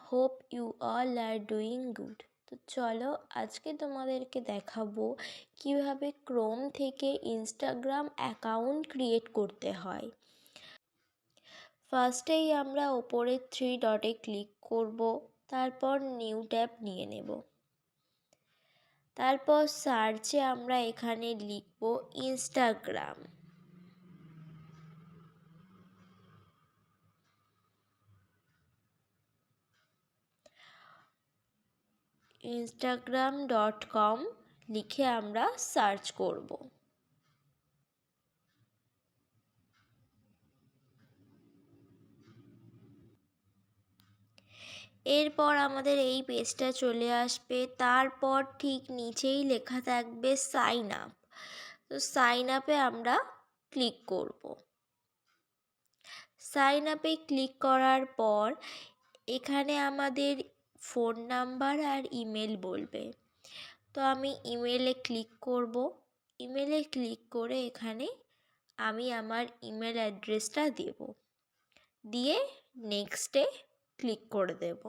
Hope you all are doing good. তো চলো আজকে তোমাদেরকে দেখাবো কিভাবে ক্রোম থেকে ইনস্টাগ্রাম অ্যাকাউন্ট ক্রিয়েট করতে হয়। ফার্স্টেই আমরা ওপরের 3 ডটে ক্লিক করব, তারপর নিউ ট্যাব নিয়ে নেব। তারপর সার্চে আমরা এখানে লিখব ইনস্টাগ্রাম। instagram.com লিখে আমরা সার্চ করব। এরপর আমাদের এই পেজটা চলে আসবে। তারপর ঠিক নিচেই লেখা থাকবে সাইন আপ। তো সাইন আপে আমরা ক্লিক করব। সাইন আপে ক্লিক করার পর এখানে আমাদের ফোন নাম্বার আর ইমেল বলবে। তো আমি ইমেলে ক্লিক করব। ইমেলে ক্লিক করে এখানে আমি আমার ইমেল অ্যাড্রেসটা দেব, দিয়ে নেক্সটে ক্লিক করে দেব।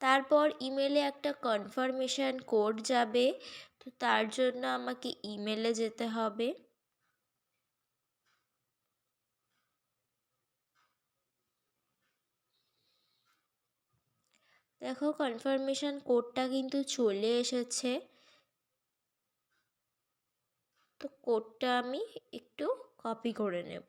তারপর ইমেলে একটা কনফার্মেশন কোড যাবে, তো তার জন্য আমাকে ইমেলে যেতে হবে। দেখো কনফার্মেশন কোডটা কিন্তু চলে এসেছে। তো কোডটা আমি একটু কপি করে নেব।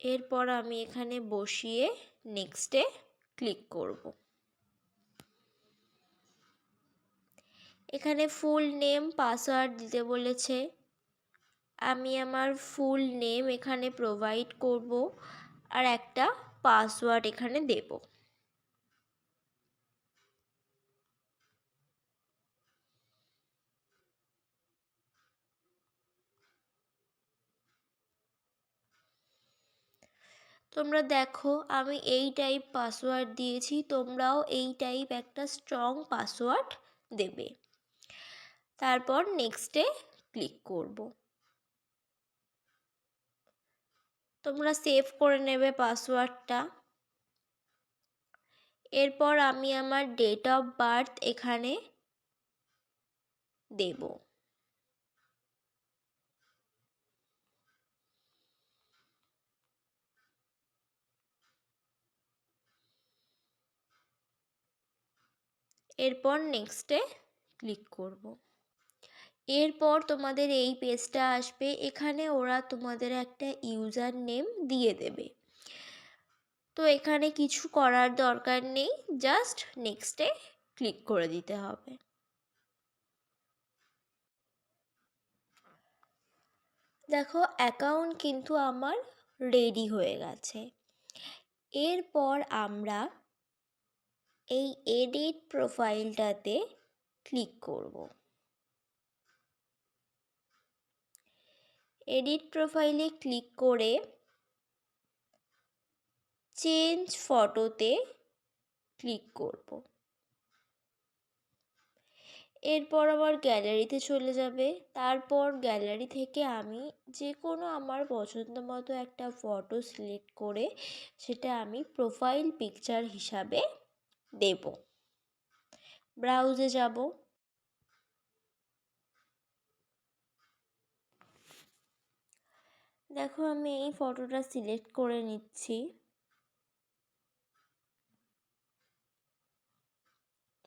এরপর আমি এখানে বসিয়ে নেক্সটে ক্লিক করব। এখানে ফুল নেম পাসওয়ার্ড দিতে বলেছে। আমি আমার ফুল নেম এখানে প্রোভাইড করব আর একটা পাসওয়ার্ড এখানে দেব। তোমরা দেখো আমি এই টাইপ পাসওয়ার্ড দিয়েছি, তোমরাও এই টাইপ একটা স্ট্রং পাসওয়ার্ড দেবে। তারপর নেক্সটে ক্লিক করব। তোমরা সেভ করে নেবে পাসওয়ার্ডটা। এরপর আমি আমার ডেট অফ বার্থ এখানে দেব। এরপর নেক্সটে ক্লিক করব। এরপর তোমাদের এই পেজটা আসবে। এখানে ওরা তোমাদের একটা ইউজার নেম দিয়ে দেবে। তো এখানে কিছু করার দরকার নেই, জাস্ট নেক্সটে ক্লিক করে দিতে হবে। দেখো অ্যাকাউন্ট কিন্তু আমার রেডি হয়ে গেছে। এরপর আমরা এই এডিট প্রোফাইলটাতে ক্লিক করব। এডিট প্রোফাইলে ক্লিক করে চেঞ্জ ফটোতে ক্লিক করব। এরপর আবার গ্যালারিতে চলে যাবে। তারপর গ্যালারি থেকে আমি যে কোনো আমার পছন্দ মতো একটা ফটো সিলেক্ট করে সেটা আমি প্রোফাইল পিকচার হিসাবে দেব। ব্রাউজে যাব। দেখো আমি এই ফটোটা সিলেক্ট করে নিচ্ছি।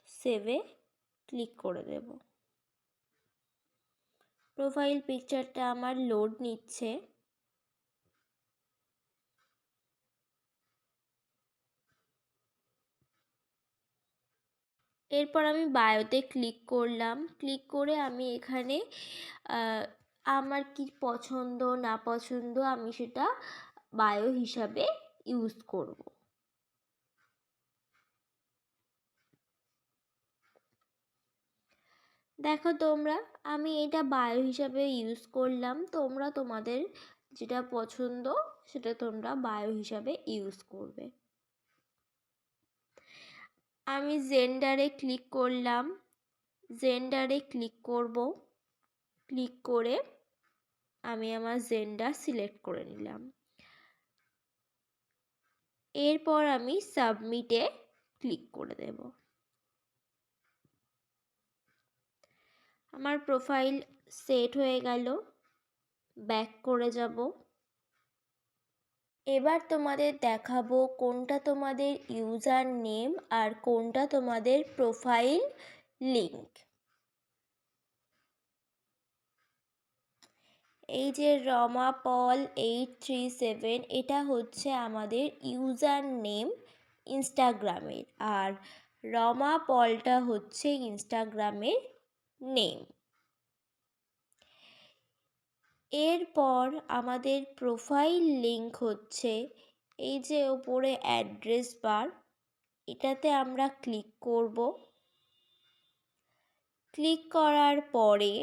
সেভে ক্লিক করে দেব। প্রোফাইল পিকচারটা আমার লোড নিচ্ছে। এরপর আমি বায়োতে ক্লিক করলাম। ক্লিক করে আমি এখানে আমার কি পছন্দ না পছন্দ আমি সেটা বায়ো হিসাবে ইউজ করব। দেখো তোমরা আমি এটা বায়ো হিসাবে ইউজ করলাম। তোমরা তোমাদের যেটা পছন্দ সেটা তোমরা বায়ো হিসাবে ইউজ করবে। আমি জেন্ডারে ক্লিক করলাম। জেন্ডারে ক্লিক করব। ক্লিক করে আমি আমার জেন্ডার সিলেক্ট করে নিলাম। এরপর আমি সাবমিটে ক্লিক করে দেব। আমার প্রোফাইল সেট হয়ে গেল। ব্যাক করে যাব। এবার তোমাদের দেখাবো কোনটা তোমাদের ইউজার নেম আর কোনটা তোমাদের প্রোফাইল লিঙ্ক। এই যে রমাপল 837 এটা হচ্ছে আমাদের ইউজার নেম ইনস্টাগ্রামের, আর রমাপলটা হচ্ছে ইনস্টাগ্রামের নেম। এরপর আমাদের প্রোফাইল লিঙ্ক হচ্ছে এই যে ওপরে অ্যাড্রেস বার, এটাতে আমরা ক্লিক করব। ক্লিক করার পরে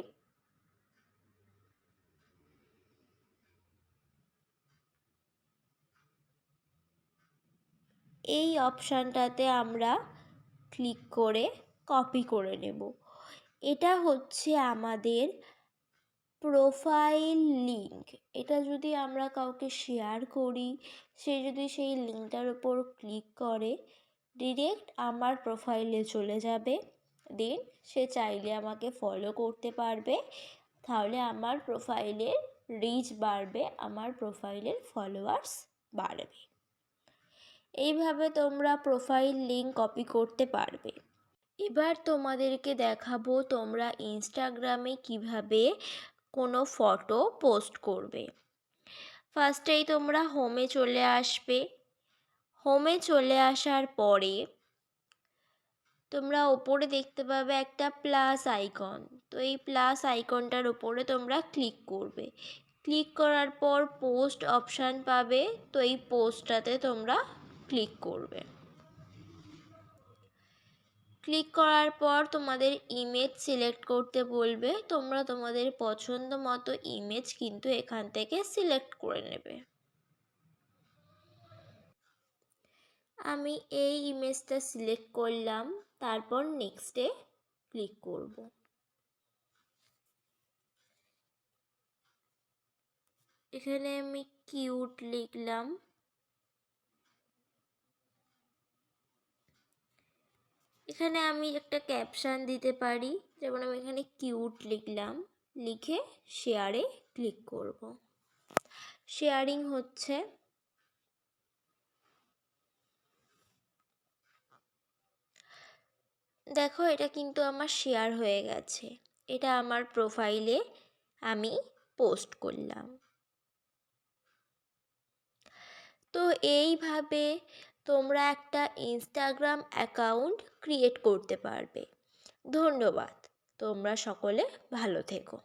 এই অপশানটাতে আমরা ক্লিক করে কপি করে নেব। এটা হচ্ছে আমাদের প্রোফাইল লিঙ্ক। এটা যদি আমরা কাউকে শেয়ার করি, সে যদি সেই লিঙ্কটার উপর ক্লিক করে ডিরেক্ট আমার প্রোফাইলে চলে যাবে। দেন সে চাইলে আমাকে ফলো করতে পারবে, তাহলে আমার প্রোফাইলের রিচ বাড়বে, আমার প্রোফাইলের ফলোয়ার্স বাড়বে। এইভাবে তোমরা প্রোফাইল লিঙ্ক কপি করতে পারবে। এবার তোমাদেরকে দেখাবো তোমরা ইনস্টাগ্রামে কিভাবে কোনো ফটো পোস্ট করবে। ফার্স্টেই তোমরা হোমে চলে আসবে। হোমে চলে আসার পরে তোমরা ওপরে দেখতে পাবে একটা প্লাস আইকন। তো এই প্লাস আইকনটার উপরে তোমরা ক্লিক করবে। ক্লিক করার পর পোস্ট অপশান পাবে, তো এই পোস্টটাতে তোমরা ক্লিক করবে। ক্লিক করার পর তোমাদের ইমেজ সিলেক্ট করতে বলবে। তোমরা তোমাদের পছন্দ মতো ইমেজ কিন্তু এখান থেকে সিলেক্ট করে নেবে। আমি এই ইমেজটা সিলেক্ট করলাম, তারপর নেক্সটে ক্লিক করব। এখানে আমি কিউট লিখলাম। এখানে আমি একটা ক্যাপশন দিতে পারি, যেমন আমি এখানে কিউট লিখলাম, লিখে শেয়ারে ক্লিক করব। শেয়ারিং হচ্ছে। দেখো এটা কিন্তু আমার শেয়ার হয়ে গেছে। এটা আমার প্রোফাইলে আমি পোস্ট করলাম। তো এইভাবে তোমরা একটা ইনস্টাগ্রাম অ্যাকাউন্ট ক্রিয়েট করতে পারবে। ধন্যবাদ। তোমরা সকলে ভালো থেকো।